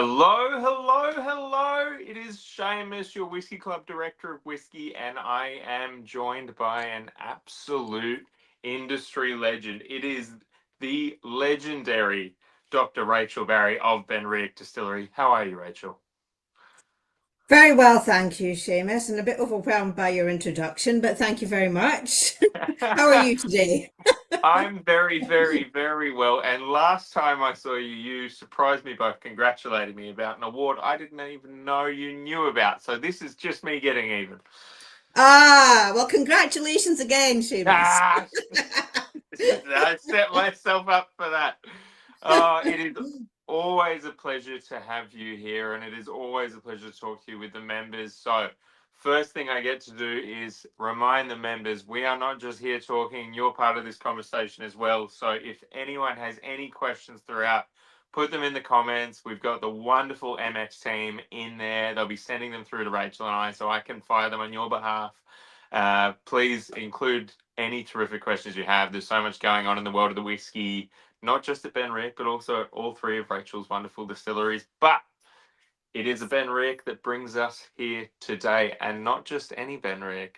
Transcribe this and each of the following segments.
Hello, hello, hello. It is Seamus, your Whiskey Club Director of Whisky, and I am joined by an absolute industry legend. It is the legendary Dr. Rachel Barrie of Benriach Distillery. How are you, Rachel? Very well, thank you, Seamus, and a bit overwhelmed by your introduction, but thank you very much. How are you today? I'm very, very, very well. And last time I saw you, you surprised me by congratulating me about an award I didn't even know you knew about. So this is just me getting even. Well, congratulations again, Seamus. Ah, I set myself up for that. It is always a pleasure to have you here, and it is always a pleasure to talk to you with the members. So, first thing I get to do is remind the members we are not just here talking, you're part of this conversation as well. So, if anyone has any questions throughout, put them in the comments. We've got the wonderful MX team in there. They'll be sending them through to Rachel and I so I can fire them on your behalf. Please include any terrific questions you have. There's so much going on in the world of the whiskey, not just at Benriach, but also at all three of Rachel's wonderful distilleries. But it is a Benriach that brings us here today, and not just any Benriach.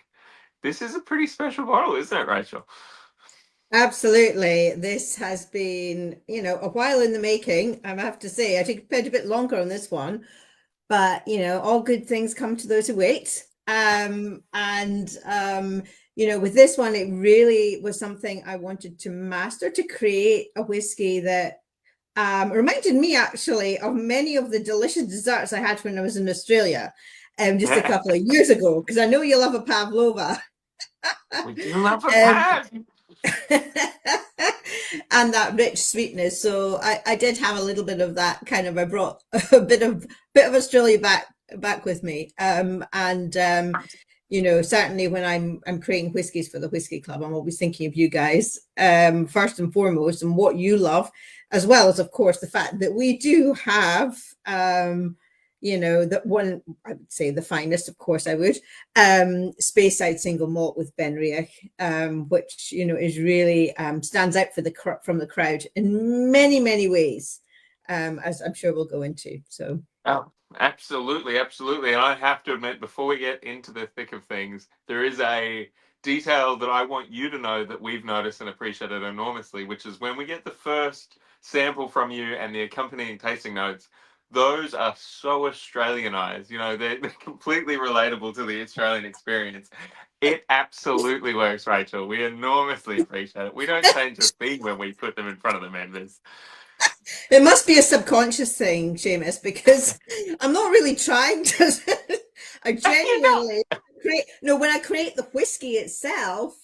This is a pretty special bottle, isn't it, Rachel? Absolutely. This has been, a while in the making, I have to say. I think it spent a bit longer on this one, but all good things come to those who wait. With this one, it really was something I wanted to master to create a whiskey that reminded me actually of many of the delicious desserts I had when I was in Australia just a couple of years ago, because I know you love a pavlova. We do love a um, pad. and that rich sweetness. So I did have a little bit of that kind of. I brought a bit of Australia back with me. Certainly when I'm creating whiskies for the Whisky Club, I'm always thinking of you guys first and foremost, and what you love, as well as, of course, the fact that we do have that one, I would say the finest, of course I would, Speyside single malt with Benriach, which is really stands out from the crowd in many, many ways, as I'm sure we'll go into. So Oh, absolutely, absolutely. And I have to admit, before we get into the thick of things, there is a detail that I want you to know that we've noticed and appreciated enormously, which is when we get the first sample from you and the accompanying tasting notes, those are so Australianized. They're completely relatable to the Australian experience. It absolutely works, Rachel. We enormously appreciate it. We don't change a thing when we put them in front of the members. it must be a subconscious thing, Seamus, because I'm not really trying to. I You're not. genuinely create. No, when I create the whiskey itself,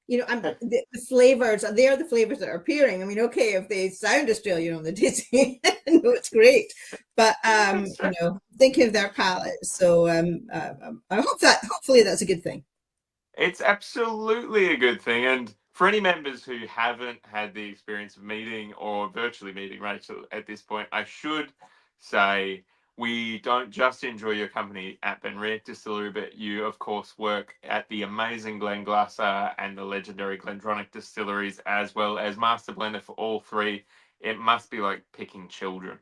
the flavors. They are the flavors that are appearing. I mean, okay, if they sound Australian on the tasting, no, it's great. But thinking of their palate. So I hope that hopefully that's a good thing. It's absolutely a good thing. And for any members who haven't had the experience of meeting or virtually meeting Rachel at this point, I should say we don't just enjoy your company at Benriach Distillery, but you, of course, work at the amazing Glenglassaugh and the legendary Glendronach distilleries, as well as master blender for all three. It must be like picking children.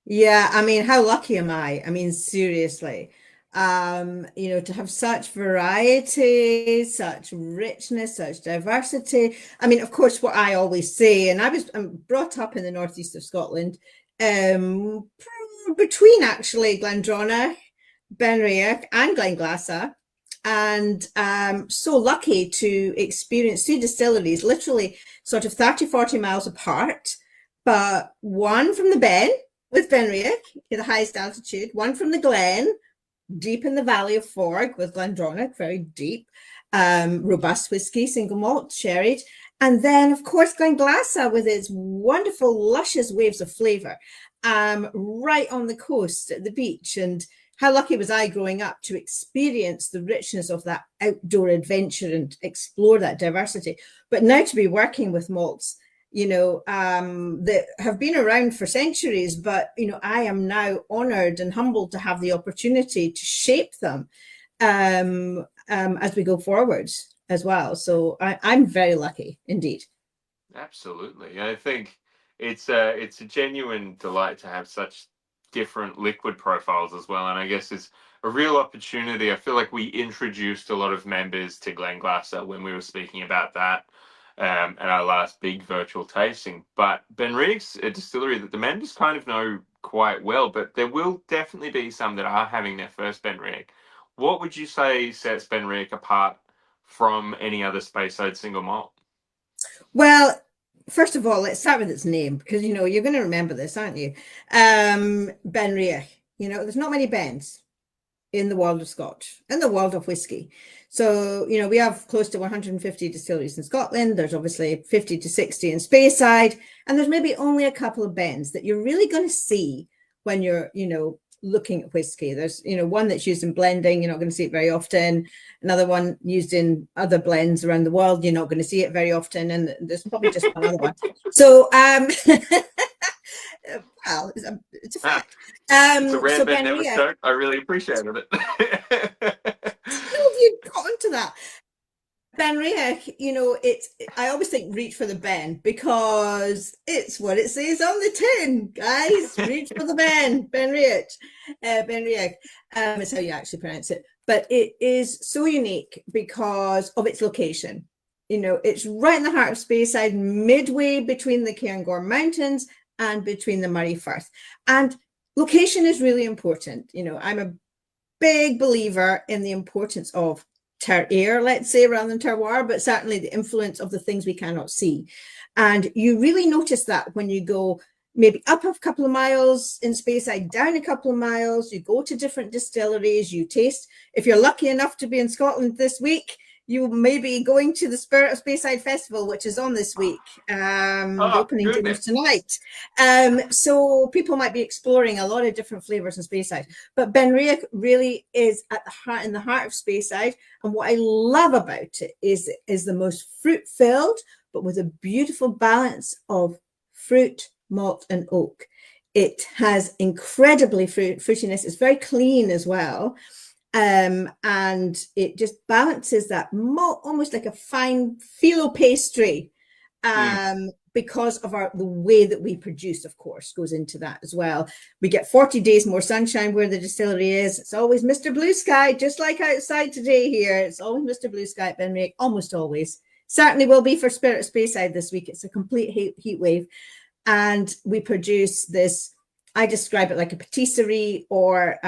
Yeah, I mean, how lucky am I? I mean, seriously. To have such variety, such richness, such diversity. I mean, of course, what I always say, and I'm brought up in the northeast of Scotland, um, between actually Glendronach, Benriach, and Glenglassaugh, and so lucky to experience two distilleries, literally sort of 30, 40 miles apart, but one from the Ben with Benriach, the highest altitude, one from the Glen, deep in the valley of Forg with Glendronach, very deep, robust whiskey, single malt, sherried. And then, of course, Glenglassaugh with its wonderful, luscious waves of flavour, right on the coast at the beach. And how lucky was I growing up to experience the richness of that outdoor adventure and explore that diversity. But now to be working with malts that have been around for centuries, but I am now honored and humbled to have the opportunity to shape them as we go forward as well. So I'm very lucky indeed. Absolutely. I think it's a genuine delight to have such different liquid profiles as well. And I guess it's a real opportunity. I feel like we introduced a lot of members to Glenglassaugh when we were speaking about that at our last big virtual tasting. But Benriach's a distillery that the members kind of know quite well, but there will definitely be some that are having their first Benriach. What would you say sets Benriach apart from any other Speyside single malt? Well, first of all, let's start with its name because you're going to remember this, aren't you? Benriach. There's not many Bens in the world of Scotch, in the world of whiskey. So, we have close to 150 distilleries in Scotland. There's obviously 50 to 60 in Speyside, and there's maybe only a couple of Bens that you're really going to see when you're, looking at whiskey. There's, one that's used in blending. You're not going to see it very often. Another one used in other blends around the world. You're not going to see it very often. And there's probably just one other one. So, well, it's a fact. It's a rare So Ben never Benriach, stoked. I really appreciated it. you got onto that. Benriach, I always think reach for the Ben because it's what it says on the tin, guys. Reach for the Ben, Benriach. Benriach. It's how you actually pronounce it. But it is so unique because of its location. It's right in the heart of Speyside, midway between the Cairngorm Mountains and between the Murray Firth. And location is really important. I'm a big believer in the importance of terroir, let's say, rather than terroir, but certainly the influence of the things we cannot see. And you really notice that when you go maybe up a couple of miles in Speyside, down a couple of miles, you go to different distilleries, you taste. If you're lucky enough to be in Scotland this week, you may be going to the Spirit of Speyside Festival, which is on this week. The opening dinner's tonight. So people might be exploring a lot of different flavors in Speyside. But Benriach really is in the heart of Speyside. And what I love about it is the most fruit-filled, but with a beautiful balance of fruit, malt, and oak. It has incredibly fruitiness. It's very clean as well. And it just balances that almost like a fine phyllo pastry, because of the way that we produce, of course, goes into that as well. We get 40 days more sunshine where the distillery is. It's always Mr. Blue Sky, just like outside today here. It's always Mr. Blue Sky at Benriach, almost always. Certainly will be for Spirit of Speyside this week. It's a complete heat wave. And we produce this, I describe it like a patisserie or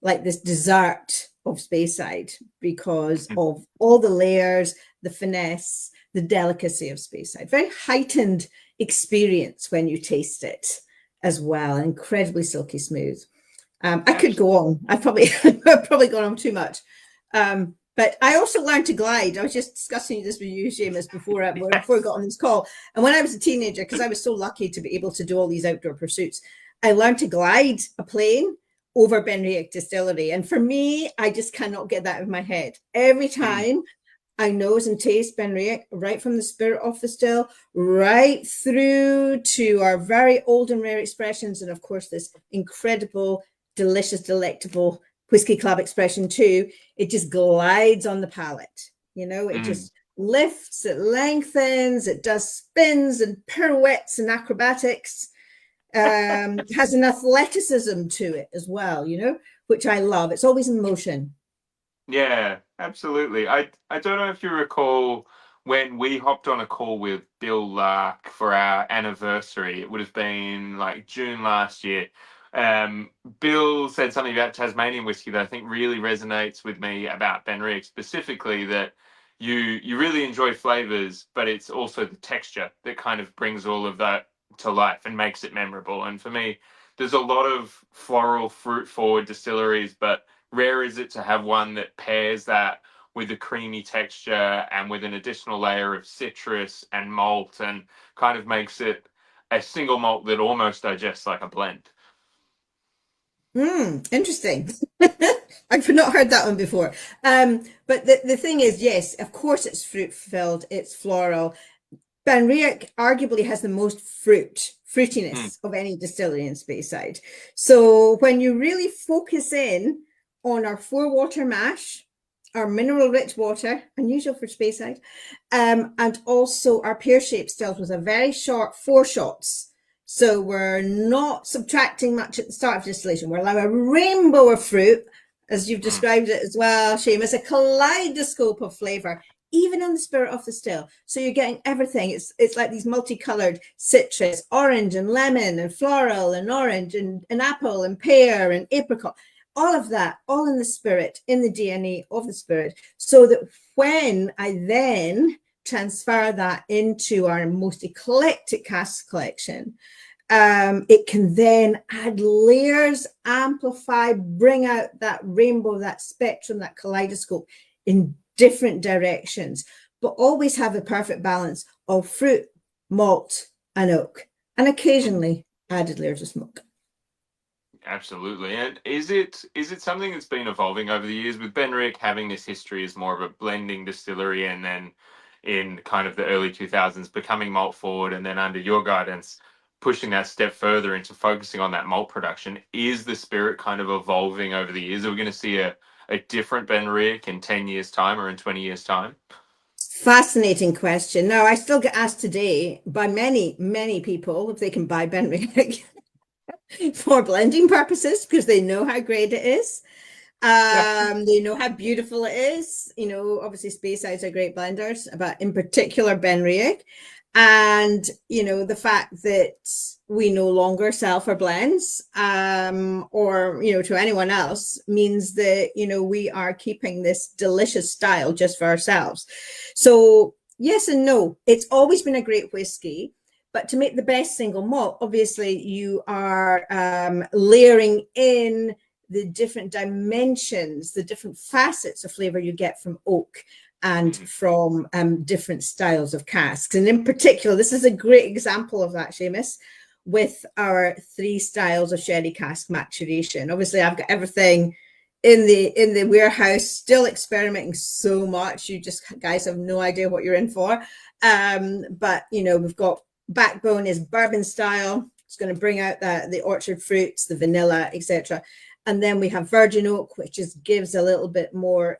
like this dessert of Speyside because of all the layers, the finesse, the delicacy of Speyside. Very heightened experience when you taste it as well. Incredibly silky smooth. I could go on. I've probably gone on too much. But I also learned to glide. I was just discussing this with you, Seamus, before we got on this call. And when I was a teenager, because I was so lucky to be able to do all these outdoor pursuits, I learned to glide a plane over Benriach Distillery. And for me, I just cannot get that out of my head. Every time I nose and taste Benriach, right from the spirit of the still, right through to our very old and rare expressions. And of course, this incredible, delicious, delectable Whisky Club expression too, it just glides on the palate. It just lifts, it lengthens, it does spins and pirouettes and acrobatics. Has an athleticism to it as well, which I love. It's always in motion. Yeah, absolutely. I don't know if you recall when we hopped on a call with Bill Lark for our anniversary. It would have been like June last year. Bill said something about Tasmanian whiskey that I think really resonates with me about Benriach, specifically that you really enjoy flavors, but it's also the texture that kind of brings all of that to life and makes it memorable. And for me, there's a lot of floral, fruit forward distilleries, but rare is it to have one that pairs that with a creamy texture and with an additional layer of citrus and malt and kind of makes it a single malt that almost digests like a blend. Interesting. I've not heard that one before. But the thing is, yes, of course it's fruit filled, it's floral. Benriach arguably has the most fruitiness of any distillery in Speyside. So when you really focus in on our 4-water mash, our mineral rich water, unusual for Speyside, and also our pear-shaped stills with a very short 4 shots. So we're not subtracting much at the start of distillation. We're allowing a rainbow of fruit, as you've Mm. described it as well, Seamus, a kaleidoscope of flavour, even on the spirit of the still. So you're getting everything. It's like these multicolored citrus, orange and lemon and floral and orange and apple and pear and apricot. All of that, all in the spirit, in the DNA of the spirit, so that when I then transfer that into our most eclectic cask collection, it can then add layers, amplify, bring out that rainbow, that spectrum, that kaleidoscope in different directions, but always have the perfect balance of fruit, malt, and oak, and occasionally added layers of smoke. Absolutely. And is it something that's been evolving over the years with Benriach having this history as more of a blending distillery, and then in kind of the early 2000s becoming malt forward, and then under your guidance pushing that step further into focusing on that malt production? Is the spirit kind of evolving over the years? Are we going to see a different Benriach in 10 years time or in 20 years time? Fascinating question. Now, I still get asked today by many, many people if they can buy Benriach for blending purposes because they know how great it is. Yeah. They know how beautiful it is. You know, obviously Spacesides are great blenders, but in particular Benriach. And, you know, the fact that we no longer sell for blends, or, you know, to anyone else means that, you know, we are keeping this delicious style just for ourselves. So yes and no. It's always been a great whiskey. But to make the best single malt, obviously you are layering in the different dimensions, the different facets of flavor you get from oak and from different styles of casks. And in particular, this is a great example of that, Seamus, with our 3 styles of sherry cask maturation. Obviously, I've got everything in the warehouse, still experimenting so much. You just guys have no idea what you're in for. But you know, we've got backbone is bourbon style. It's going to bring out the orchard fruits, the vanilla, etc. And then we have virgin oak, which just gives a little bit more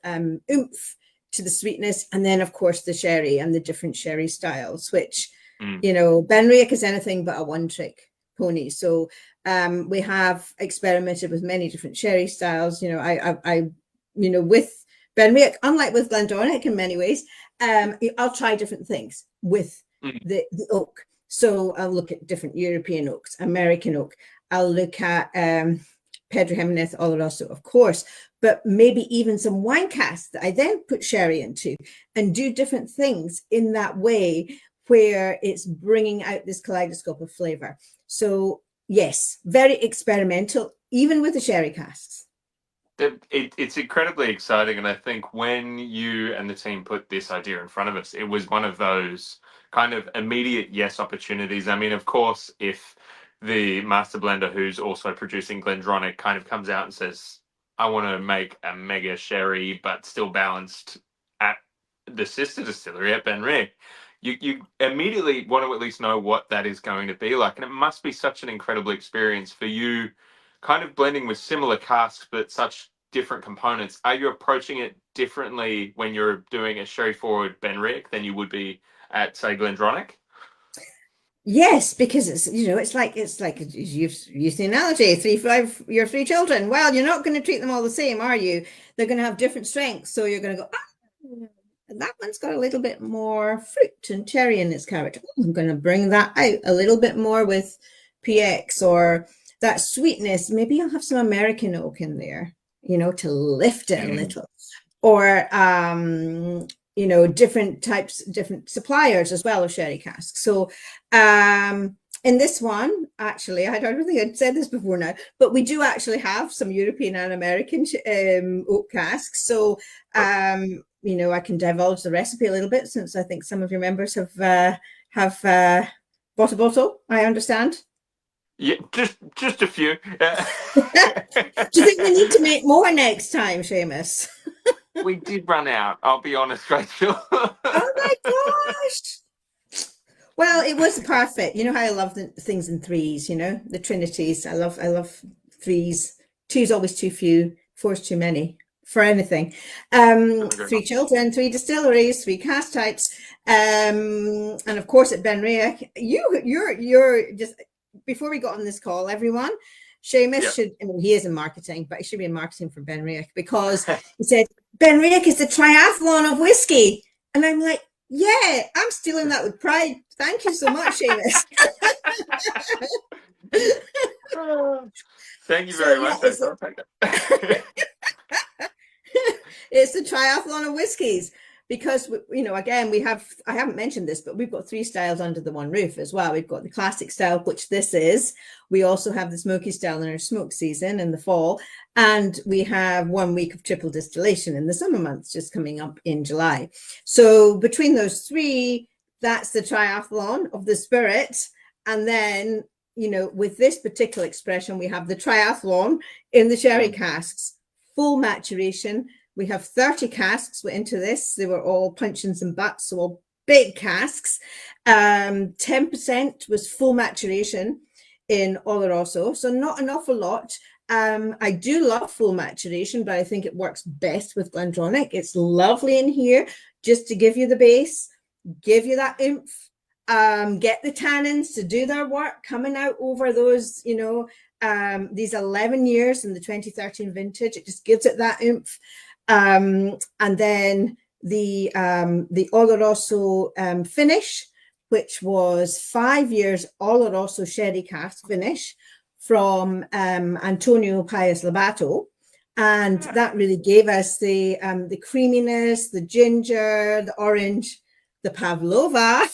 oomph to the sweetness. And then, of course, the sherry and the different sherry styles, which, you know, Benriach is anything but a one-trick pony. So we have experimented with many different sherry styles. You know, you know, with Benriach, unlike with Glendronach in many ways, I'll try different things with the oak. So I'll look at different European oaks, American oak. I'll look at Pedro Jimenez Oloroso, of course, but maybe even some wine casks that I then put sherry into and do different things in that way where it's bringing out this kaleidoscope of flavor. So yes, very experimental, even with the sherry casks. It's incredibly exciting, and I think when you and the team put this idea in front of us, it was one of those kind of immediate yes opportunities. I mean, of course, if the master blender who's also producing Glendronach kind of comes out and says, "I want to make a mega sherry, but still balanced at the sister distillery at Benriach," you immediately want to at least know what that is going to be like, and it must be such an incredible experience for you kind of blending with similar casks but such different components. Are you approaching it differently when you're doing a sherry forward Benriach than you would be at, say, Glendronach? Yes, because it's, you know, it's like you've used the analogy, your 3 children. Well, you're not going to treat them all the same, are you? They're going to have different strengths. So you're going to go, ah, that one's got a little bit more fruit and cherry in its character. Oh, I'm going to bring that out a little bit more with PX, or that sweetness. Maybe I'll have some American oak in there, you know, to lift it a little. Or you know, different types, different suppliers as well of sherry casks. So in this one, actually, I don't think I'd said this before now, but we do actually have some European and American oak casks. So you know, I can divulge the recipe a little bit, since I think some of your members have bought a bottle, I understand. Yeah, just a few. Do you think we need to make more next time, Seamus? We did run out, I'll be honest, Rachel. Oh my gosh. Well, it was perfect. You know how I love the things in threes, you know, the trinities. I love threes. Two's always too few, four's too many for anything. 3 children, 3 distilleries, 3 cask types. And of course at Benriach, you're just before we got on this call, everyone, Seamus Yeah. should, I mean, he is in marketing, but he should be in marketing for Benriach, because he said, Benriach is the triathlon of whiskey. And I'm like, yeah, I'm stealing that with pride. Thank you so much, Seamus. Thank you So very yeah, much. I'll take that. it's the triathlon of whiskies, because again, I haven't mentioned this, but we've got 3 styles under the one roof as well. We've got the classic style, which this is. We also have the smoky style in our smoke season in the fall, and we have 1 week of triple distillation in the summer months just coming up in July. So between those 3, that's the triathlon of the spirit. And then with this particular expression, we have the triathlon in the sherry casks, full maturation. We have 30 casks went into this. They were all puncheons and butts, so all big casks. 10% was full maturation in Oloroso, so not an awful lot. I do love full maturation, but I think it works best with Glendronach. It's lovely in here just to give you the base, give you that oomph, get the tannins to do their work, coming out over those, these 11 years in the 2013 vintage. It just gives it that oomph. And then the Oloroso finish, which was 5 years Oloroso sherry cask finish from Antonio Paez Labato. And that really gave us the creaminess, the ginger, the orange, the Pavlova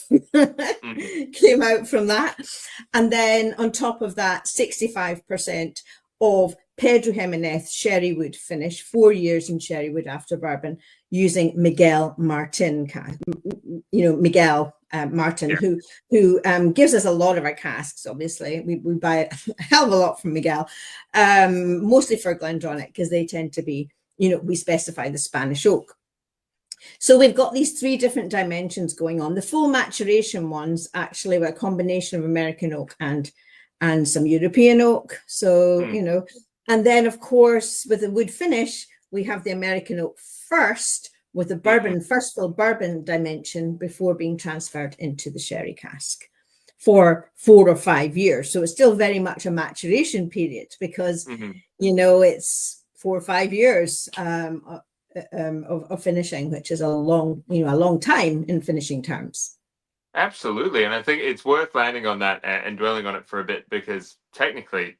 came out from that. And then on top of that, 65% of Pedro Jimenez sherrywood finish, 4 years in sherrywood after bourbon, using Miguel Martin, Miguel Martin, Yeah. who gives us a lot of our casks. Obviously, we buy a hell of a lot from Miguel, mostly for Glendronach, because they tend to be, we specify the Spanish oak. So we've got these 3 different dimensions going on. The full maturation ones actually were a combination of American oak and some European oak. So, and then of course, with the wood finish, we have the American oak first, with the bourbon, first full bourbon dimension before being transferred into the sherry cask for 4 or 5 years. So it's still very much a maturation period, because, it's 4 or 5 years of finishing, which is a long time in finishing terms. Absolutely. And I think it's worth landing on that and dwelling on it for a bit, because technically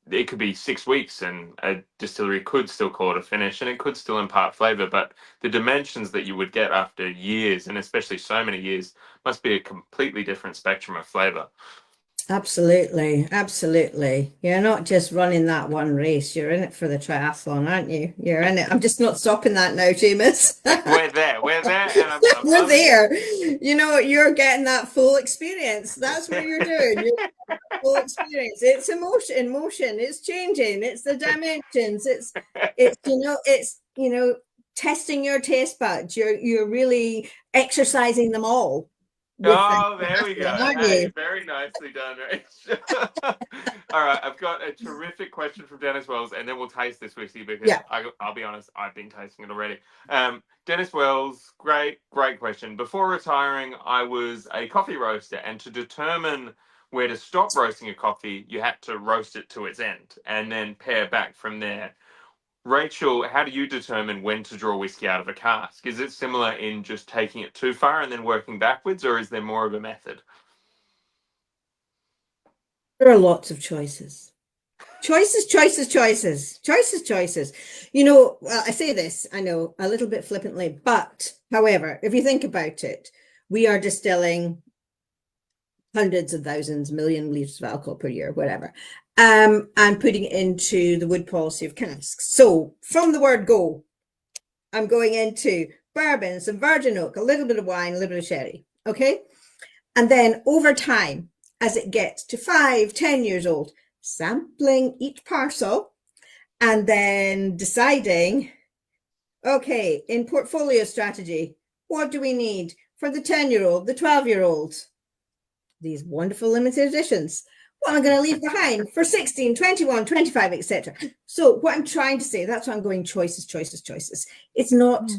it could be 6 weeks and a distillery could still call it a finish and it could still impart flavor, but the dimensions that you would get after years, and especially so many years, must be a completely different spectrum of flavor. Absolutely. You're not just running that one race. You're in it for the triathlon, aren't you? You're in it. I'm just not stopping that now, Seamus. We're there, and I'm We're loving there. You're getting that full experience. That's what you're doing. You're full experience. It's emotion, motion. It's changing. It's the dimensions. It's testing your taste buds. You're really exercising them all. Oh, there we go. Aren't Hey, you? very nicely done, Rach. All right, I've got a terrific question from Dennis Wells, and then we'll taste this whiskey, because Yeah. I'll be honest, I've been tasting it already. Dennis Wells, great question. Before retiring, I was a coffee roaster, and to determine where to stop roasting a coffee, you had to roast it to its end and then pair back from there. Rachel, how do you determine when to draw whiskey out of a cask? Is it similar in just taking it too far and then working backwards, or is there more of a method? There are lots of choices. Choices. Well, I say this, I know, a little bit flippantly, but however, if you think about it, we are distilling hundreds of thousands, million liters of alcohol per year, whatever, and putting it into the wood policy of casks. So from the word go, I'm going into bourbon, some virgin oak, a little bit of wine, a little bit of sherry. Okay. And then over time, as it gets to 5, 10 years old, sampling each parcel and then deciding, okay, in portfolio strategy, what do we need for the 10-year-old, the 12-year-old? These wonderful limited editions. What am I going to leave behind for 16, 21, 25, etc. So what I'm trying to say, that's why I'm going choices. It's not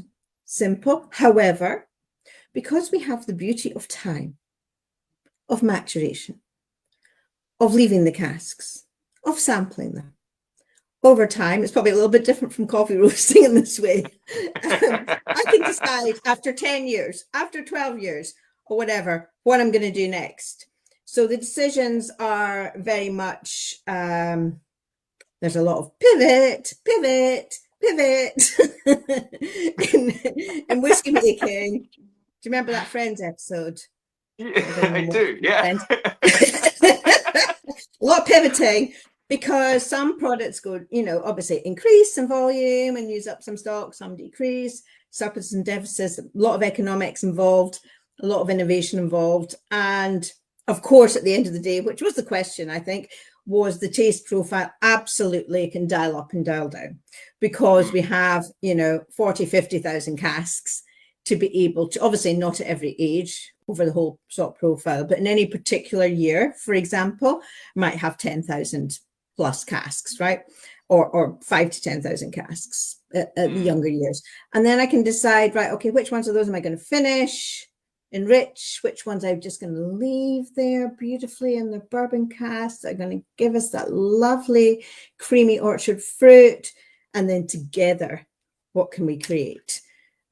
simple. However, because we have the beauty of time, of maturation, of leaving the casks, of sampling them. Over time, it's probably a little bit different from coffee roasting in this way. I can decide after 10 years, after 12 years, or whatever, what I'm going to do next. So the decisions are very much, there's a lot of pivot, pivot, pivot in whiskey making. Do you remember that Friends episode? Yeah, If I anyone do. watches Yeah. Friends. A lot of pivoting because some products go, obviously increase in volume and use up some stock, some decrease, surplus and deficits, a lot of economics involved, a lot of innovation involved. And of course, at the end of the day, which was the question, I think, was the taste profile absolutely can dial up and dial down because we have, 40, 50,000 casks to be able to, obviously not at every age over the whole sort profile, but in any particular year, for example, might have 10,000 plus casks, right? Or 5 to 10,000 casks at the younger years. And then I can decide, right, okay, which ones of those am I going to finish, enrich, which ones I'm just going to leave there beautifully in the bourbon casks that are going to give us that lovely creamy orchard fruit. And then together, what can we create?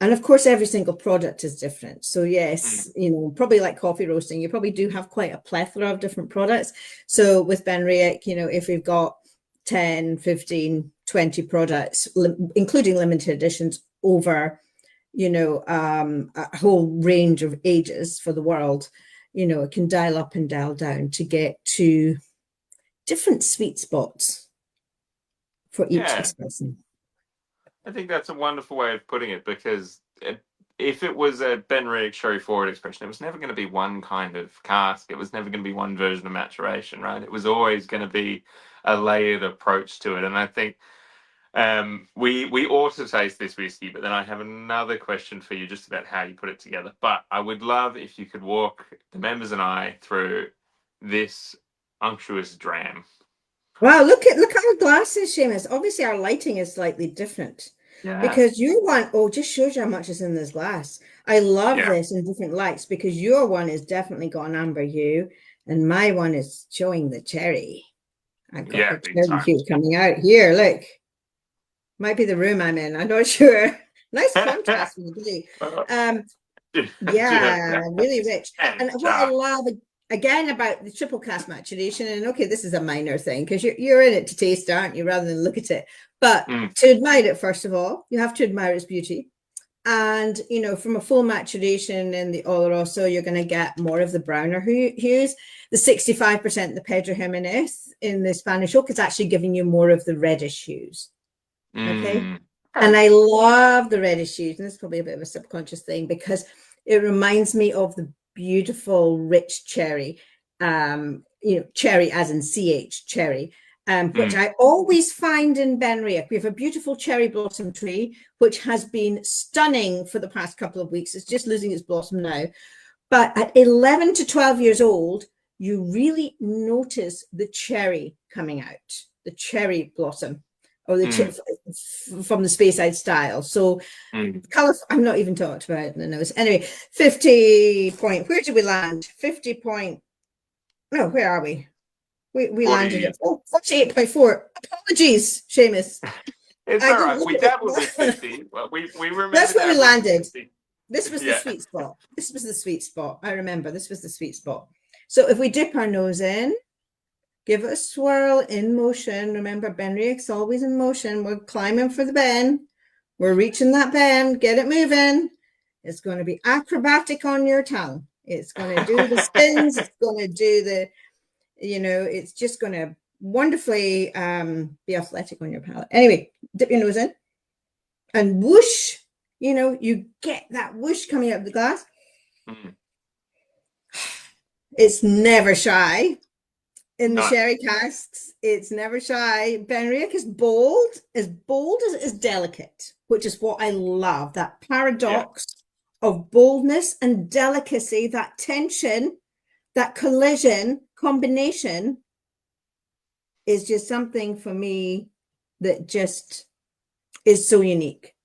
And of course, every single product is different. So yes, probably like coffee roasting, you probably do have quite a plethora of different products. So with Benriach, if we've got 10, 15, 20 products, including limited editions over, a whole range of ages for the world, it can dial up and dial down to get to different sweet spots for each person. I think that's a wonderful way of putting it because if it was a Benriach sherry forward expression, it was never going to be one kind of cask. It was never going to be one version of maturation, right? It was always going to be a layered approach to it. And I think we ought to taste this whiskey, but then I have another question for you just about how you put it together. But I would love if you could walk the members and I through this unctuous dram. Wow, look at our glasses, Seamus. Obviously, our lighting is slightly different Yeah. because your one, just shows you how much is in this glass. I love Yeah. this in different lights because your one is definitely got an amber hue, and my one is showing the cherry. I've got Yeah, the big cherry time. hue coming out here. Look, might be the room I'm in. I'm not sure. Nice contrast with the blue. Yeah, really rich. And what I love again about the triple cask maturation, and okay, this is a minor thing because you're in it to taste, aren't you, rather than look at it. But to admire it, first of all, you have to admire its beauty. And from a full maturation in the Oloroso, you're going to get more of the browner hues. The 65% the Pedro Jimenez in the Spanish oak is actually giving you more of the reddish hues. Okay. And I love the reddish hues, and this is probably a bit of a subconscious thing because it reminds me of the beautiful rich cherry, cherry as in CH cherry, which I always find in Benriach. We have a beautiful cherry blossom tree, which has been stunning for the past couple of weeks. It's just losing its blossom now. But at 11 to 12 years old, you really notice the cherry coming out, the cherry blossom, or the from the Speyside style. So color, I'm not even talked about in the nose. Anyway, 50 point. Where did we land? 50 point. No, where are we? We landed at 48.4. Apologies, Seamus. It's I all didn't right. look We at dabbled with it. 50. Well, we remember That's where we dabbling with landed. 50. This was the Yeah. sweet spot. This was the sweet spot. I remember this was the sweet spot. So if we dip our nose in, give it a swirl in motion. Remember, Benriach's always in motion. We're climbing for the bend. We're reaching that bend. Get it moving. It's going to be acrobatic on your tongue. It's going to do the spins. It's going to do the, it's just going to wonderfully be athletic on your palate. Anyway, dip your nose in and whoosh, you get that whoosh coming out of the glass. It's never shy. In the sherry casks, it's never shy. Benriach is bold as it is delicate, which is what I love. That paradox of boldness and delicacy, that tension, that collision combination is just something for me that just is so unique.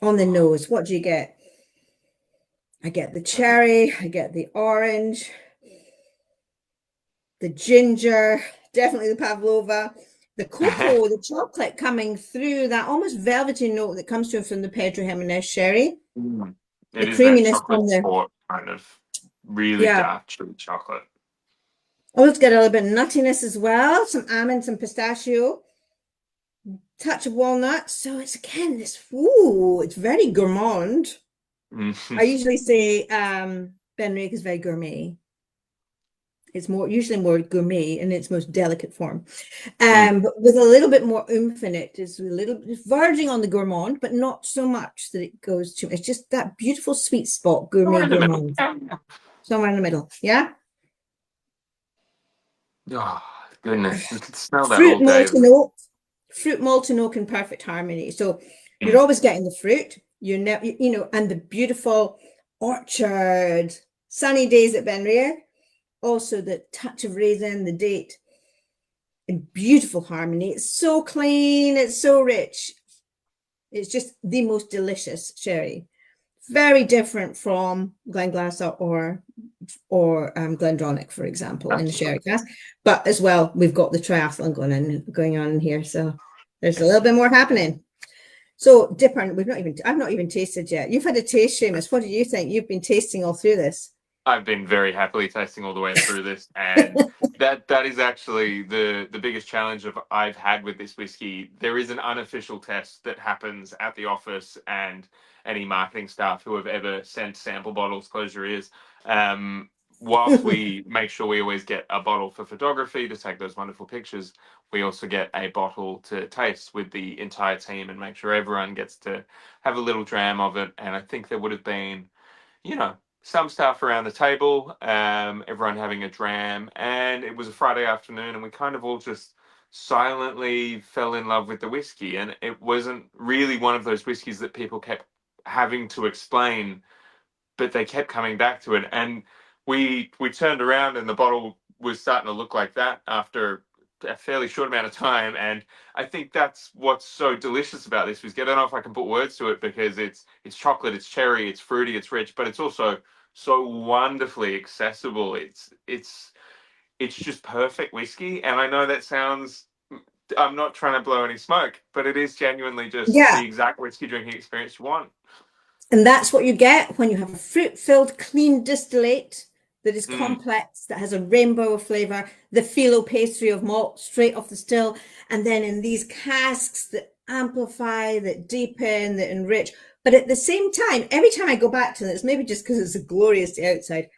On the nose, what do you get? I get the cherry, I get the orange, the ginger, definitely the pavlova, the cocoa, the chocolate coming through, that almost velvety note that comes through from the Pedro Jimenez sherry, the It is that creaminess chocolate from the, sport kind of really yeah, dark chewy chocolate. oh, it's got a little bit of nuttiness as well, some almonds and pistachio, touch of walnut. So it's again this, ooh, it's very gourmand. I usually say Benriach is very gourmet. It's usually more gourmet in its most delicate form, but with a little bit more oomph in it. It's verging on the gourmand, but not so much that it goes too. It's just that beautiful sweet spot, gourmet In the middle. gourmand, somewhere in the middle. Yeah. Oh, goodness. You could smell that Fruit, all day. malt, and oak. Fruit, malt, and oak in perfect harmony. So you're always getting the fruit. You're never, and the beautiful orchard, sunny days at Benriach. Also the touch of raisin, the date in beautiful harmony. It's so clean, it's so rich. It's just the most delicious sherry. Very different from Glenglassaugh or Glendronach, for example, in the sherry cask. But as well, we've got the triathlon going on in here, so there's a little bit more happening. So Dipper, I've not even tasted yet. You've had a taste, Seamus. What do you think? You've been tasting all through this. I've been very happily tasting all the way through this, and that is actually the biggest challenge I've had with this whiskey. There is an unofficial test that happens at the office, and any marketing staff who have ever sent sample bottles, close your ears. Whilst we make sure we always get a bottle for photography to take those wonderful pictures, we also get a bottle to taste with the entire team and make sure everyone gets to have a little dram of it. And I think there would have been, some staff around the table, everyone having a dram, and it was a Friday afternoon, and we kind of all just silently fell in love with the whiskey. And it wasn't really one of those whiskeys that people kept having to explain, but they kept coming back to it. And we turned around, and the bottle was starting to look like that after a fairly short amount of time. And I think that's what's so delicious about this whiskey. I don't know if I can put words to it, because it's chocolate, it's cherry, it's fruity, it's rich, but it's also so wonderfully accessible. It's just perfect whiskey. And I know that sounds, I'm not trying to blow any smoke, but it is genuinely just Yeah. the exact whiskey drinking experience you want. And that's what you get when you have a fruit-filled, clean distillate that is complex, that has a rainbow of flavor, the phyllo pastry of malt straight off the still, and then in these casks that amplify, that deepen, that enrich. But at the same time, every time I go back to this, maybe just because it's a glorious outside,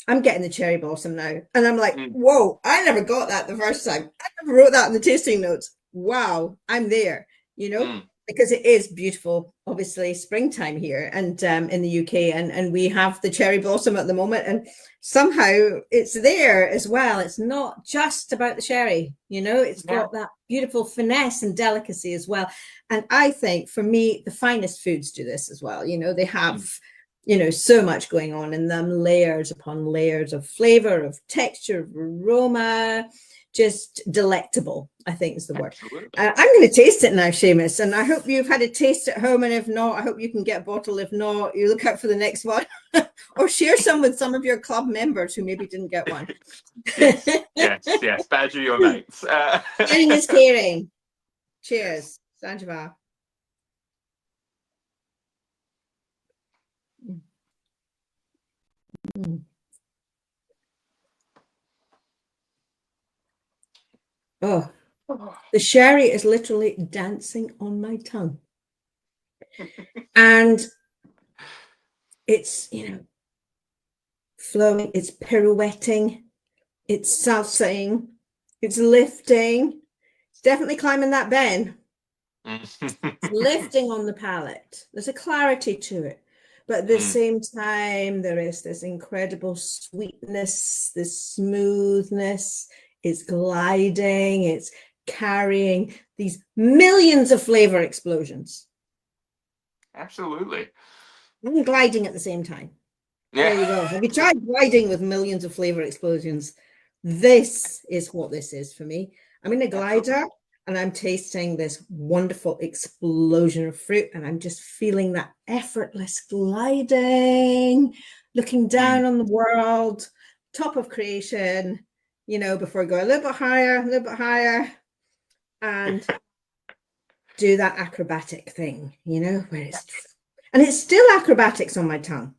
I'm getting the cherry blossom now. And I'm like, whoa, I never got that the first time. I never wrote that in the tasting notes. Wow, I'm there, because it is beautiful, obviously, springtime here and in the UK. And we have the cherry blossom at the moment. And somehow it's there as well. It's not just about the sherry, it's got that beautiful finesse and delicacy as well. And I think for me, the finest foods do this as well. They have so much going on in them, layers upon layers of flavor, of texture, of aroma, just delectable, I think is the word. I'm going to taste it now, Seamus, and I hope you've had a taste at home, and if not, I hope you can get a bottle. If not, you look out for the next one or share some with some of your club members who maybe didn't get one. Yes. Badger your mates. Sharing is caring. Cheers. Sanjava. Oh, the sherry is literally dancing on my tongue. And it's, flowing, it's pirouetting, it's salsaing, it's lifting. It's definitely climbing that bend. It's lifting on the palate. There's a clarity to it. But at the same time, there is this incredible sweetness, this smoothness. It's gliding, it's carrying these millions of flavor explosions. Absolutely. And gliding at the same time. Yeah. There you go. Have you tried gliding with millions of flavor explosions? This is what this is for me. I'm in a glider and I'm tasting this wonderful explosion of fruit, and I'm just feeling that effortless gliding, looking down on the world, top of creation, before I go a little bit higher, and do that acrobatic thing, where it's still acrobatics on my tongue.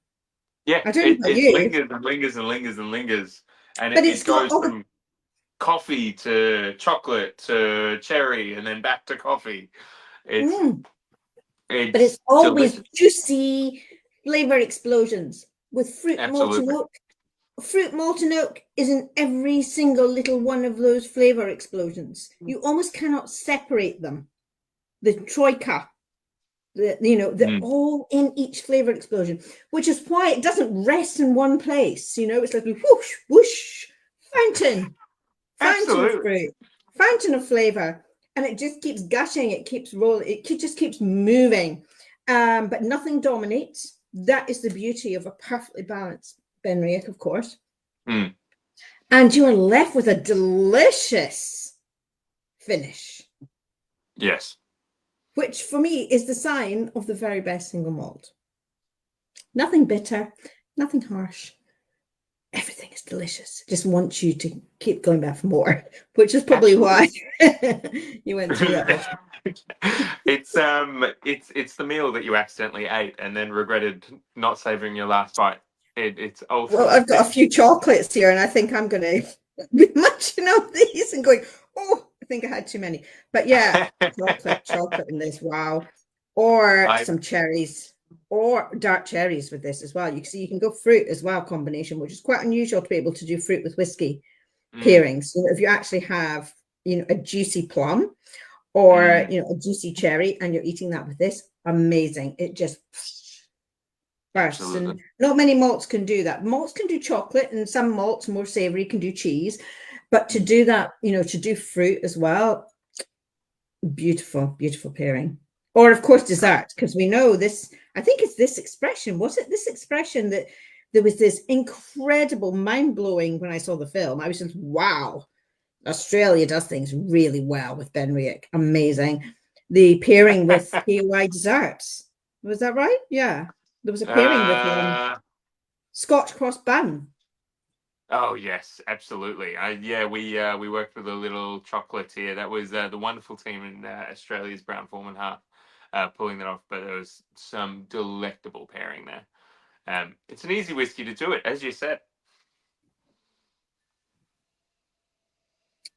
Yeah, I don't know about it you, lingers and lingers and lingers and lingers, and but it's it got goes all the from coffee to chocolate to cherry and then back to coffee. It's but it's it's always delicious. juicy flavor explosions with fruit, malt, and Absolutely. oak. Fruit, malt, and oak is in every single little one of those flavor explosions. You almost cannot separate them. The troika, they're Mm, all in each flavor explosion, which is why it doesn't rest in one place. It's like a whoosh, whoosh, fountain, fountain of absolutely. fruit, fountain of flavor, and it just keeps gushing. It keeps rolling. Just keeps moving, but nothing dominates. That is the beauty of a perfectly balanced Benriach, of course. Mm, And you are left with a delicious finish, yes. which for me is the sign of the very best single malt. Nothing bitter, nothing harsh. Everything is delicious. Just wants you to keep going back for more, which is probably why Absolutely. you went through that whole. It's the meal that you accidentally ate and then regretted not savoring your last bite. It's Well, I've got a ultimately few chocolates here, and I think I'm going to be munching on these and going, oh, I think I had too many. But yeah, chocolate in this. Wow. Or I some cherries or dark cherries with this as well. You can see you can go fruit as well combination, which is quite unusual to be able to do fruit with whiskey mm, pairings. So if you actually have, a juicy plum or, mm, a juicy cherry and you're eating that with this, amazing. It just bursts. absolutely. And not many malts can do that. Malts can do chocolate, and some malts more savory can do cheese. But to do that, to do fruit as well, beautiful, beautiful pairing. Or of course dessert, because we know this, I think it's this expression. Was it this expression that there was this incredible mind-blowing when I saw the film? I was just, wow, Australia does things really well with Benriach. Amazing. The pairing with PY desserts. Was that right? Yeah. There was a pairing with uh, Scotch cross bun. oh yes, absolutely. We worked with a little chocolatier. That was the wonderful team in Australia's Brown Forman half pulling that off. But there was some delectable pairing there. It's an easy whiskey to do it, as you said.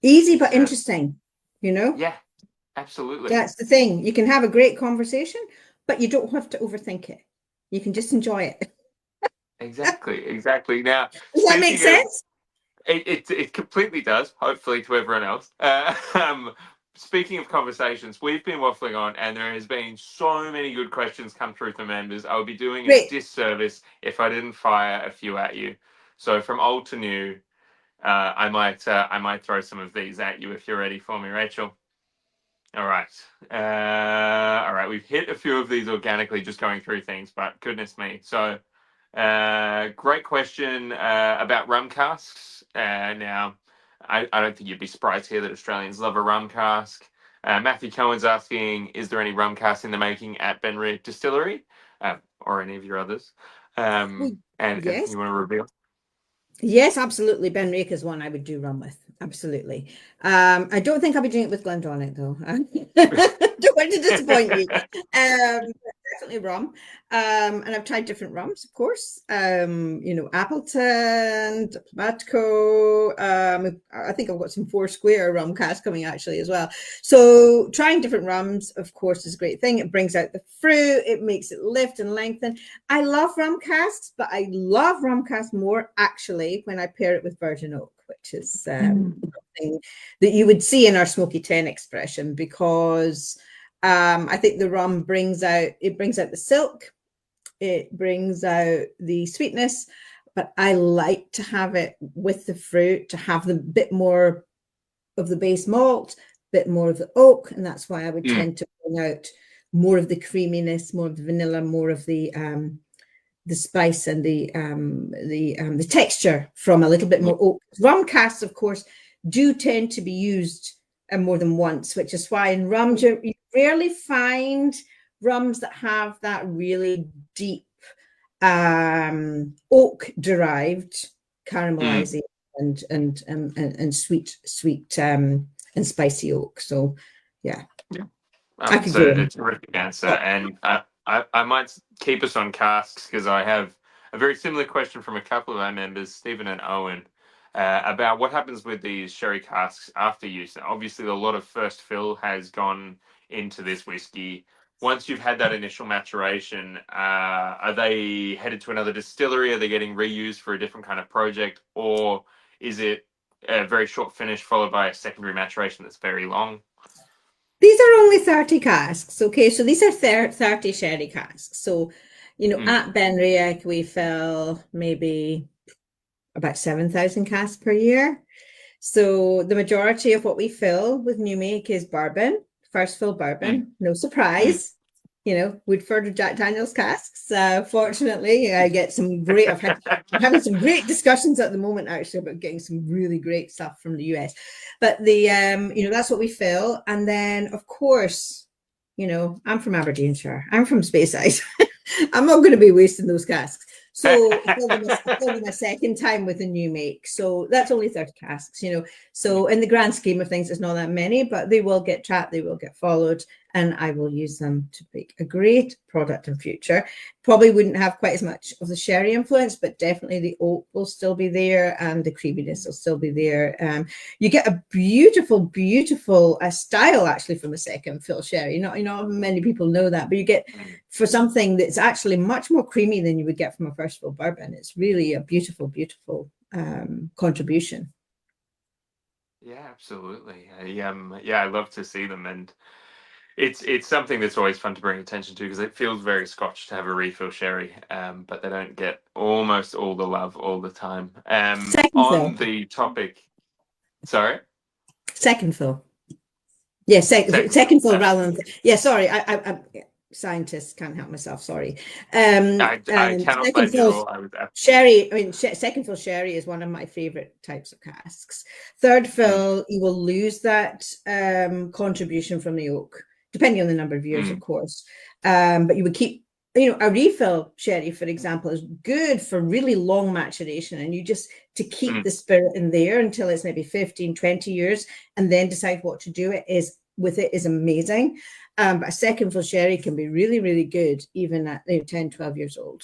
Easy It's but interesting, yeah, absolutely. That's the thing. You can have a great conversation, but you don't have to overthink it. You can just enjoy it. Exactly, exactly. Now, Does that make speaking of, sense? it completely does. Hopefully, to everyone else. Speaking of conversations, we've been waffling on, and there has been so many good questions come through from members. I would be doing a Great. disservice if I didn't fire a few at you. So, from old to new, I might throw some of these at you if you're ready for me, Rachel. All right. All right. We've hit a few of these organically just going through things, but goodness me. So, great question about rum casks. Now, I don't think you'd be surprised here that Australians love a rum cask. Matthew Cohen's asking, is there any rum cask in the making at Benriach Distillery or any of your others? And anything Yes. you want to reveal? Yes, absolutely. Benriach is one I would do rum with. Absolutely. I don't think I'll be doing it with Glendronach though. Don't want to disappoint you. Definitely rum. And I've tried different rums, of course. Appleton, Diplomatico. I think I've got some Four Square rum cask coming actually as well. So trying different rums, of course, is a great thing. It brings out the fruit. It makes it lift and lengthen. I love rum casks, but I love rum casks more actually when I pair it with virgin oak, which is something that you would see in our smoky 10 expression, because I think the rum brings out the silk, it brings out the sweetness, but I like to have it with the fruit to have the bit more of the base malt, bit more of the oak, and that's why I would Mm, tend to bring out more of the creaminess, more of the vanilla, more of the spice and the texture from a little bit mm, more oak. Rum casks, of course, do tend to be used more than once, which is why in rums you rarely find rums that have that really deep oak derived mm. caramelizing. and sweet and spicy oak. So yeah, Yeah. I could It's go a on. terrific answer, and I might keep us on casks because I have a very similar question from a couple of our members, Stephen and Owen, about what happens with these sherry casks after use. Obviously, a lot of first fill has gone into this whiskey. Once you've had that initial maturation, are they headed to another distillery? Are they getting reused for a different kind of project, or is it a very short finish followed by a secondary maturation that's very long? These are only 30 casks, okay? So these are 30 sherry casks. So, Mm. at Benriach, we fill maybe about 7,000 casks per year. So the majority of what we fill with new make is bourbon, first fill Mm. bourbon, no Mm. surprise. Woodford or Jack Daniel's casks. Fortunately, I get some great. I'm having some great discussions at the moment actually about getting some really great stuff from the US. But that's what we fill, and then of course, I'm from Aberdeenshire. I'm from Speyside. I'm not going to be wasting those casks. So I filled them a second time with a new make. So that's only 30 casks. So in the grand scheme of things, it's not that many, but they will get trapped, they will get followed, and I will use them to make a great product in future. Probably wouldn't have quite as much of the sherry influence, but definitely the oak will still be there and the creaminess will still be there. You get a beautiful, beautiful style actually from a second fill sherry. Not many people know that, but you get for something that's actually much more creamy than you would get from a first fill bourbon. It's really a beautiful, beautiful contribution. Yeah, absolutely. I love to see them, and it's something that's always fun to bring attention to because it feels very Scotch to have a refill sherry, but they don't get almost all the love all the time. Second On fill. the topic, sorry, Second fill. Yeah, second fill. second fill rather than yeah. Sorry, I scientists can't help myself. Sorry. I cannot Second blame you at fill all. I was sherry. I mean, second fill sherry is one of my favorite types of casks. Third mm, fill, you will lose that contribution from the oak, depending on the number of years, of mm, course. But you would keep. A refill sherry, for example, is good for really long maturation, and you just to keep mm. the spirit in there until it's maybe 15, 20 years, and then decide what to do is amazing. But a second fill sherry can be really, really good, even at 10, 12 years old.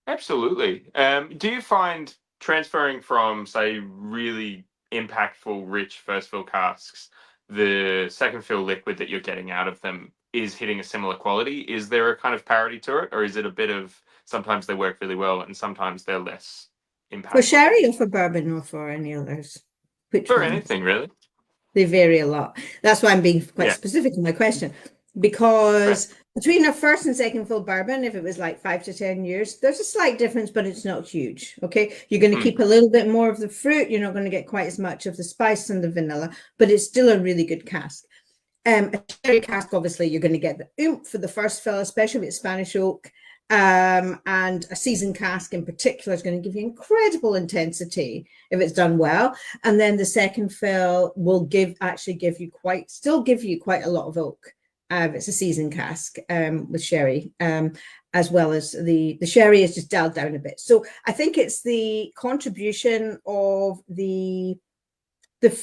Absolutely. Do you find transferring from, say, really impactful, rich first fill casks, the second fill liquid that you're getting out of them is hitting a similar quality? Is there a kind of parity to it, or is it a bit of sometimes they work really well and sometimes they're less For impactful? sherry or for bourbon or for any others? Which For one? anything, really. They vary a lot. That's why I'm being quite Yeah. specific in my question, Right. because between a first and second fill bourbon, if it was like 5 to 10 years, there's a slight difference, but it's not huge. Okay, you're going to Mm, keep a little bit more of the fruit. You're not going to get quite as much of the spice and the vanilla, but it's still a really good cask. A sherry cask, obviously, you're going to get the oomph for the first fill, especially with Spanish oak. And a seasoned cask in particular is going to give you incredible intensity if it's done well. And then the second fill will give you quite a lot of oak. It's a seasoned cask with sherry, as well as the sherry is just dialed down a bit. So I think it's the contribution of the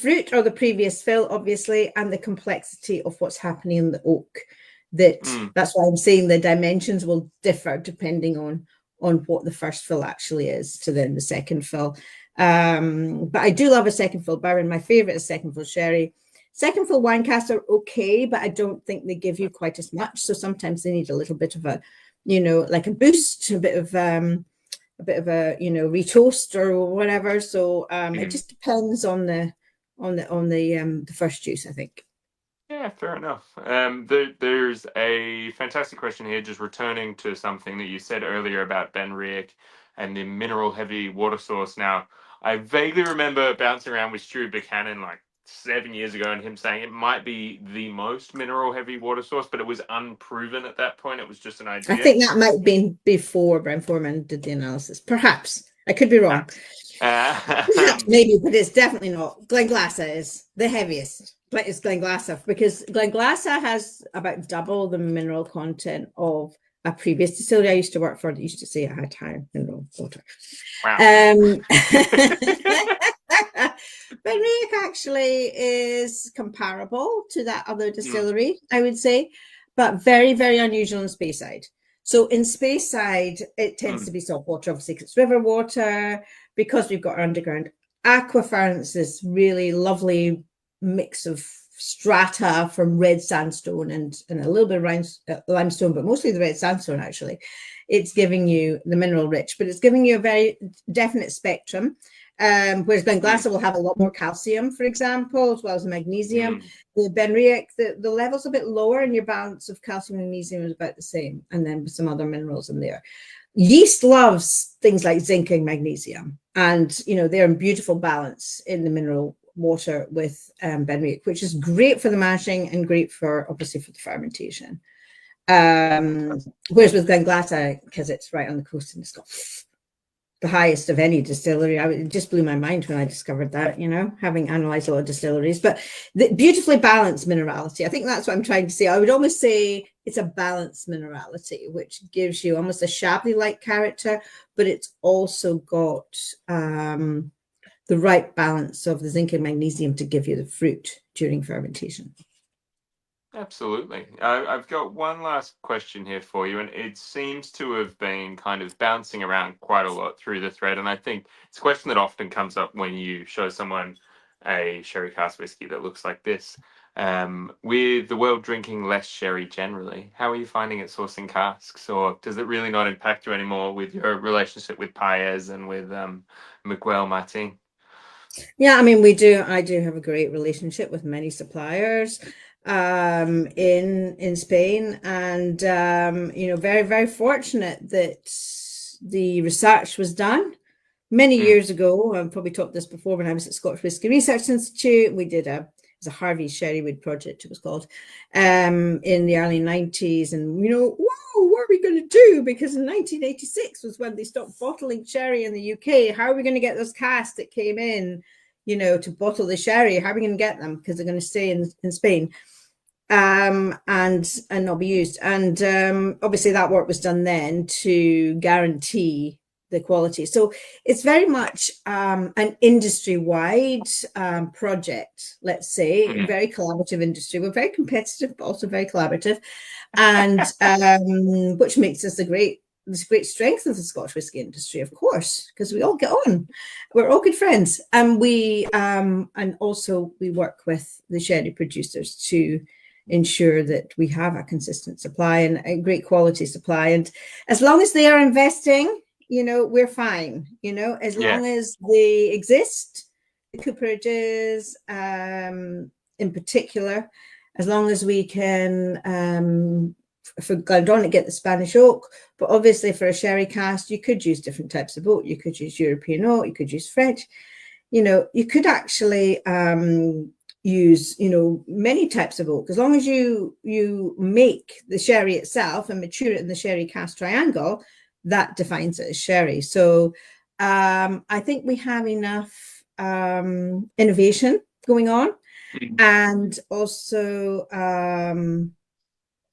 fruit or the previous fill, obviously, and the complexity of what's happening in the oak. mm. That's why I'm saying the dimensions will differ depending on what the first fill actually is to then the second fill. But I do love a second fill bourbon. My favorite is second fill sherry. Second fill wine casks are okay, but I don't think they give you quite as much. So sometimes they need a little bit of a, like a boost, a bit of a retoast or whatever. So it Mm. just depends on the first juice, I think. Yeah, fair enough. There's a fantastic question here, just returning to something that you said earlier about Benriach and the mineral heavy water source. Now, I vaguely remember bouncing around with Stuart Buchanan like 7 years ago and him saying it might be the most mineral heavy water source, but it was unproven at that point. It was just an I idea. think that might have been before Brown Foreman did the analysis. Perhaps. I could be wrong. Perhaps. Perhaps, maybe, but it's definitely not. Glenglassaugh is the heaviest. It's Glenglassaugh because Glenglassaugh has about double the mineral content of a previous distillery I used to work for that used to say it had higher mineral water. Wow. Um, Benriach actually is comparable to that other Mm, distillery, I would say, but very, very unusual in Speyside. So in Speyside, it tends to mm, be salt water, obviously, 'cause it's river water. Because we've got our underground aquifer, it's this really lovely mix of strata from red sandstone and a little bit of limestone, but mostly the red sandstone, actually. It's giving you the mineral rich, but it's giving you a very definite spectrum. Whereas mm, Glenglassaugh will have a lot more calcium, for example, as well as magnesium. mm. The Benriach, the level's a bit lower, and your balance of calcium and magnesium is about the same, and then with some other minerals in there. Yeast loves things like zinc and magnesium, and they're in beautiful balance in the mineral water with Benriach, which is great for the mashing and great for obviously for the fermentation. Um, Whereas with Glenglassaugh, because it's right on the coast and it's got the highest of any distillery. It just blew my mind when I discovered that, having analyzed a lot of distilleries. But the beautifully balanced minerality, I think that's what I'm trying to say. I would almost say it's a balanced minerality, which gives you almost a Chablis-like character, but it's also got the right balance of the zinc and magnesium to give you the fruit during fermentation. Absolutely. I've got one last question here for you, and it seems to have been kind of bouncing around quite a lot through the thread. And I think it's a question that often comes up when you show someone a sherry cask whiskey that looks like this. With the world drinking less sherry generally, how are you finding it sourcing casks, or does it really not impact you anymore with your relationship with Paez and with Miguel Martin? Yeah, I mean, we do. I do have a great relationship with many suppliers in Spain, and very very fortunate that the research was done many Mm, years ago. I've probably talked this before when I was at Scottish Whisky Research Institute. We did it was a Harvey Sherrywood project, it was called, in the early 90s. And, whoa, what are we going to do? Because in 1986 was when they stopped bottling sherry in the UK. How are we going to get those casks that came in, to bottle the sherry? How are we going to get them? Because they're going to stay in Spain and not be used. And obviously that work was done then to guarantee the quality. So it's very much an industry-wide project, let's say, mm. very collaborative industry. We're very competitive, but also very collaborative, and which makes us this great strength of the Scotch whisky industry, of course, because we all get on. We're all good friends, and and also we work with the sherry producers to ensure that we have a consistent supply and a great quality supply. And as long as they are investing, we're fine. As Yeah, long as they exist, the cooperages, in particular, as long as we can, for Glendronach, get the Spanish oak, but obviously for a sherry cask, you could use different types of oak. You could use European oak, you could use French. You could actually use many types of oak as long as you make the sherry itself and mature it in the sherry cask triangle. That defines it as sherry. So I think we have enough innovation going on, mm, and also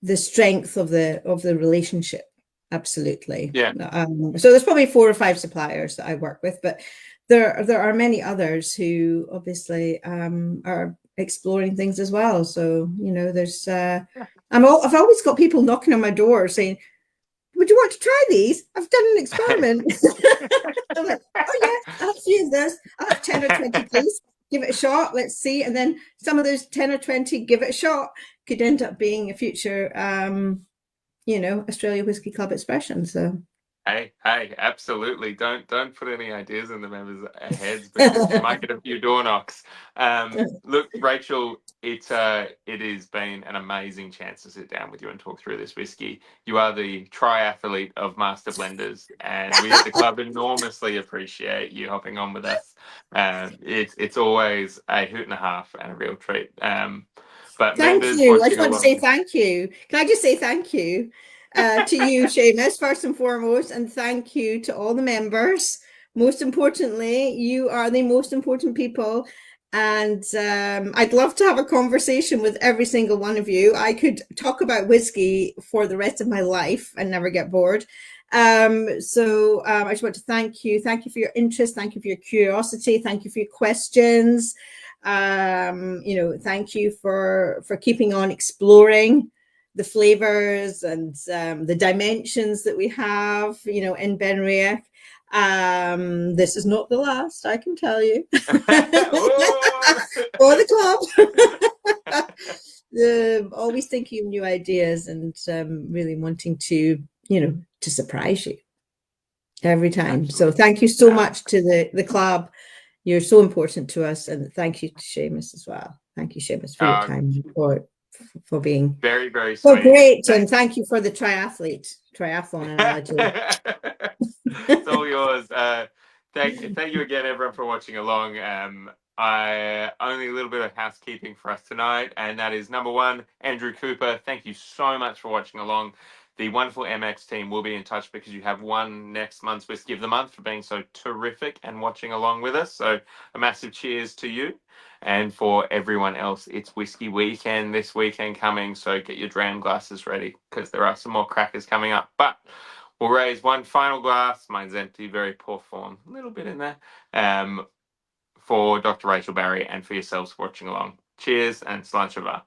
the strength of the relationship. Absolutely. yeah. So there's probably 4 or 5 suppliers that I work with, but there are many others who obviously are exploring things as well. So there's I've always got people knocking on my door saying, "Would you want to try these? I've done an experiment." I'm like, "Oh yeah, I'll have a few of those. I'll have 10 or 20, please. Give it a shot. Let's see." And then some of those 10 or 20, give it a shot, could end up being a future, Australia Whisky Club expression. So Hey, absolutely. Don't put any ideas in the members' heads because you might get a few door knocks. Look, Rachel, it has been an amazing chance to sit down with you and talk through this whiskey. You are the triathlete of master blenders, and we at the club enormously appreciate you hopping on with us. It's always a hoot and a half and a real treat. But thank members you. I just watching want to say along, thank you. Can I just say thank you to you, Seamus, first and foremost, and thank you to all the members. Most importantly, you are the most important people. And I'd love to have a conversation with every single one of you. I could talk about whiskey for the rest of my life and never get bored. I just want to thank you. Thank you for your interest. Thank you for your curiosity. Thank you for your questions. Thank you for keeping on exploring the flavors and the dimensions that we have, in Benriach. This is not the last, I can tell you. For the club. Always thinking of new ideas and really wanting to surprise you every time. Absolutely. So thank you so much to the club. You're so important to us, and thank you to Seamus as well. Thank you, Seamus, for your time and for being very, very so sweet. great, and thank you for the triathlon analogy. It's all yours. Thank you again, everyone, for watching along. I only a little bit of housekeeping for us tonight, and that is number one, Andrew Cooper. Thank you so much for watching along. The wonderful MX team will be in touch because you have won next month's Whisky of the Month for being so terrific and watching along with us. So a massive cheers to you. And for everyone else, it's Whisky Weekend this weekend coming. So get your dram glasses ready because there are some more crackers coming up. But we'll raise one final glass. Mine's empty, very poor form. A little bit in there. For Dr. Rachel Barrie and for yourselves watching along. Cheers and Slanchava.